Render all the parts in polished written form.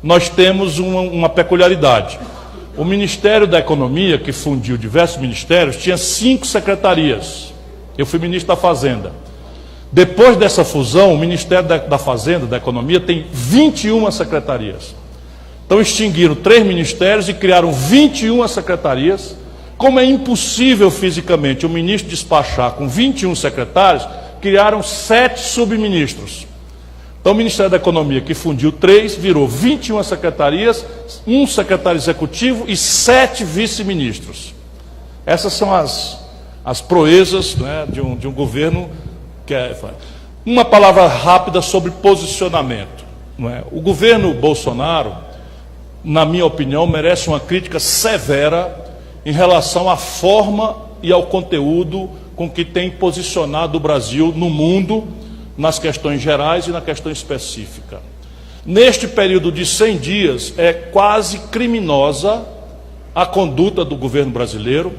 Nós temos uma peculiaridade. O Ministério da Economia, que fundiu diversos ministérios, tinha 5 secretarias. Eu fui ministro da Fazenda. Depois dessa fusão, o Ministério da Fazenda, da Economia, tem 21 secretarias. Então extinguiram 3 ministérios e criaram 21 secretarias. Como é impossível fisicamente o ministro despachar com 21 secretários, criaram 7 subministros. Então o Ministério da Economia, que fundiu 3, virou 21 secretarias, 1 secretário executivo e 7 vice-ministros. Essas são as proezas, né, de um governo que é... Uma palavra rápida sobre posicionamento. Não é? O governo Bolsonaro, na minha opinião, merece uma crítica severa em relação à forma e ao conteúdo com que tem posicionado o Brasil no mundo, nas questões gerais e na questão específica. Neste período de 100 dias, é quase criminosa a conduta do governo brasileiro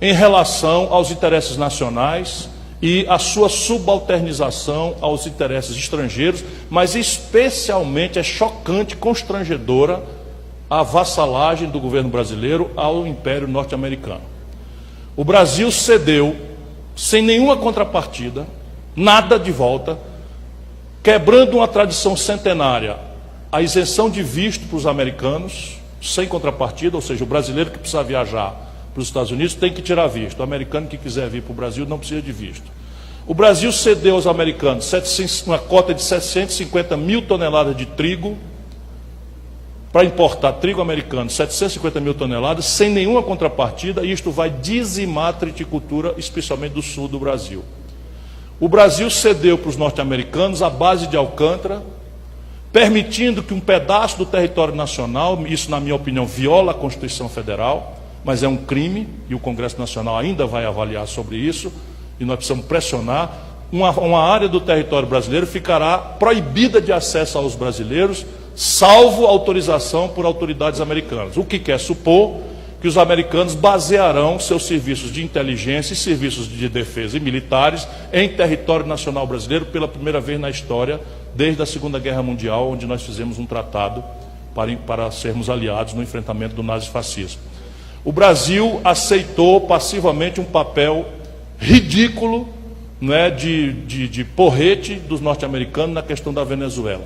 em relação aos interesses nacionais e a sua subalternização aos interesses estrangeiros, mas especialmente é chocante, constrangedora a vassalagem do governo brasileiro ao Império Norte-Americano. O Brasil cedeu, sem nenhuma contrapartida, nada de volta, quebrando uma tradição centenária, a isenção de visto para os americanos, sem contrapartida, ou seja, o brasileiro que precisa viajar para os Estados Unidos tem que tirar visto, o americano que quiser vir para o Brasil não precisa de visto. O Brasil cedeu aos americanos uma cota de 750 mil toneladas de trigo, para importar trigo americano, 750 mil toneladas, sem nenhuma contrapartida, e isto vai dizimar a triticultura, especialmente do sul do Brasil. O Brasil cedeu para os norte-americanos a base de Alcântara, permitindo que um pedaço do território nacional, isso na minha opinião viola a Constituição Federal, mas é um crime, e o Congresso Nacional ainda vai avaliar sobre isso, e nós precisamos pressionar, uma área do território brasileiro ficará proibida de acesso aos brasileiros, salvo autorização por autoridades americanas, o que quer supor que os americanos basearão seus serviços de inteligência e serviços de defesa e militares em território nacional brasileiro pela primeira vez na história, desde a Segunda Guerra Mundial, onde nós fizemos um tratado para sermos aliados no enfrentamento do nazifascismo. O Brasil aceitou passivamente um papel ridículo, né, de porrete dos norte-americanos na questão da Venezuela,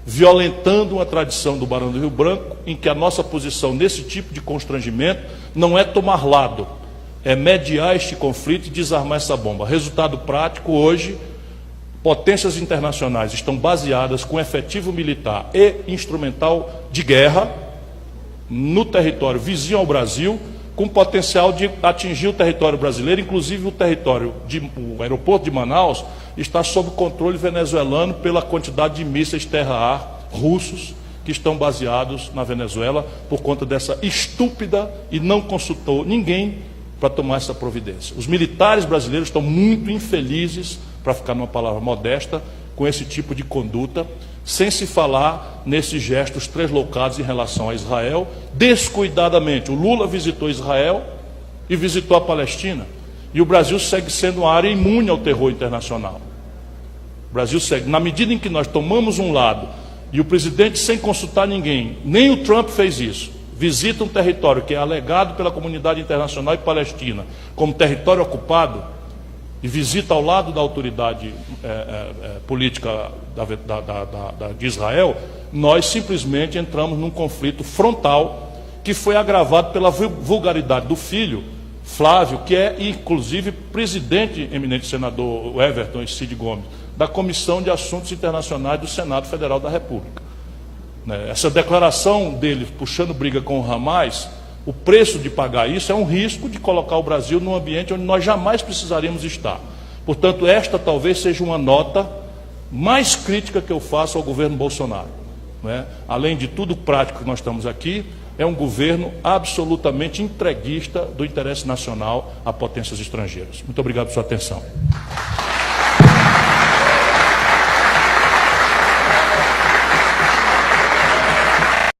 violentando uma tradição do Barão do Rio Branco, em que a nossa posição nesse tipo de constrangimento não é tomar lado, é mediar este conflito e desarmar essa bomba. Resultado prático, hoje, potências internacionais estão baseadas com efetivo militar e instrumental de guerra no território vizinho ao Brasil, com potencial de atingir o território brasileiro, inclusive o aeroporto de Manaus está sob controle venezuelano pela quantidade de mísseis terra-ar russos que estão baseados na Venezuela por conta dessa estúpida e não consultou ninguém para tomar essa providência. Os militares brasileiros estão muito infelizes, para ficar numa palavra modesta, com esse tipo de conduta, sem se falar nesses gestos translocados em relação a Israel, descuidadamente. O Lula visitou Israel e visitou a Palestina, e o Brasil segue sendo uma área imune ao terror internacional. O Brasil segue, na medida em que nós tomamos um lado, e o presidente, sem consultar ninguém, nem o Trump fez isso, visita um território que é alegado pela comunidade internacional e palestina como território ocupado, e visita ao lado da autoridade política de Israel, nós simplesmente entramos num conflito frontal que foi agravado pela vulgaridade do filho, Flávio, que é inclusive presidente, eminente senador Everton e Cid Gomes, da Comissão de Assuntos Internacionais do Senado Federal da República. Essa declaração dele, puxando briga com o Hamas, o preço de pagar isso é um risco de colocar o Brasil num ambiente onde nós jamais precisaríamos estar. Portanto, esta talvez seja uma nota mais crítica que eu faço ao governo Bolsonaro. Além de tudo prático que nós estamos aqui, é um governo absolutamente entreguista do interesse nacional a potências estrangeiras. Muito obrigado por sua atenção.